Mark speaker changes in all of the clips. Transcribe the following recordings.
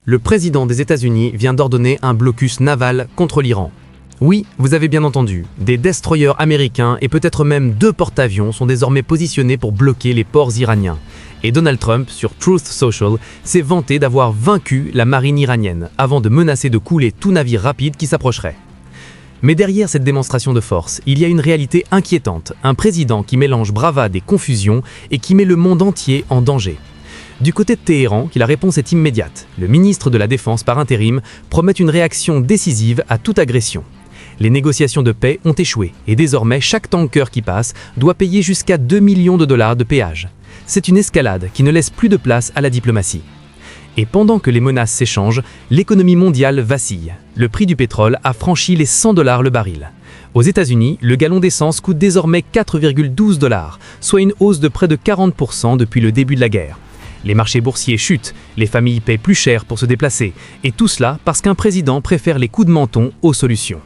Speaker 1: Le président des États-Unis vient d'ordonner un blocus naval contre l'Iran. Oui, vous avez bien entendu, des destroyers américains et peut-être même 2 porte-avions sont désormais positionnés pour bloquer les ports iraniens. Et Donald Trump, sur Truth Social, s'est vanté d'avoir vaincu la marine iranienne avant de menacer de couler tout navire rapide qui s'approcherait. Mais derrière cette démonstration de force, il y a une réalité inquiétante, un président qui mélange bravade et confusion et qui met le monde entier en danger. Du côté de Téhéran, la réponse est immédiate. Le ministre de la Défense par intérim promet une réaction décisive à toute agression. Les négociations de paix ont échoué et désormais chaque tanker qui passe doit payer jusqu'à 2 millions de dollars de péage. C'est une escalade qui ne laisse plus de place à la diplomatie. Et pendant que les menaces s'échangent, l'économie mondiale vacille. Le prix du pétrole a franchi les 100 dollars le baril. Aux États-Unis, le gallon d'essence coûte désormais 4,12 dollars, soit une hausse de près de 40% depuis le début de la guerre. Les marchés boursiers chutent, les familles paient plus cher pour se déplacer, et tout cela parce qu'un président préfère les coups de menton aux solutions.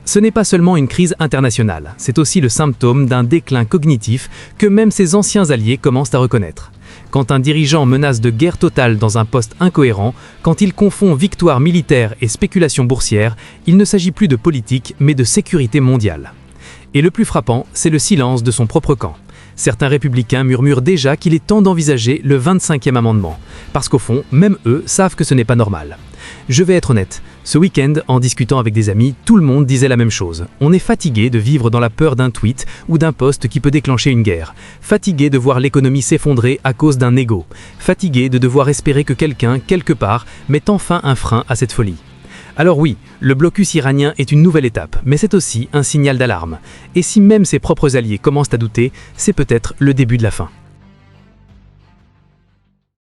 Speaker 1: Ce n'est pas seulement une crise internationale, c'est aussi le symptôme d'un déclin cognitif que même ses anciens alliés commencent à reconnaître. Quand un dirigeant menace de guerre totale dans un poste incohérent, quand il confond victoire militaire et spéculation boursière, il ne s'agit plus de politique mais de sécurité mondiale. Et le plus frappant, c'est le silence de son propre camp. Certains républicains murmurent déjà qu'il est temps d'envisager le 25e amendement, parce qu'au fond, même eux savent que ce n'est pas normal. Je vais être honnête, ce week-end, en discutant avec des amis, tout le monde disait la même chose. On est fatigué de vivre dans la peur d'un tweet ou d'un post qui peut déclencher une guerre. Fatigué de voir l'économie s'effondrer à cause d'un ego. Fatigué de devoir espérer que quelqu'un, quelque part, mette enfin un frein à cette folie. Alors oui, le blocus iranien est une nouvelle étape, mais c'est aussi un signal d'alarme. Et si même ses propres alliés commencent à douter, c'est peut-être le début de la fin.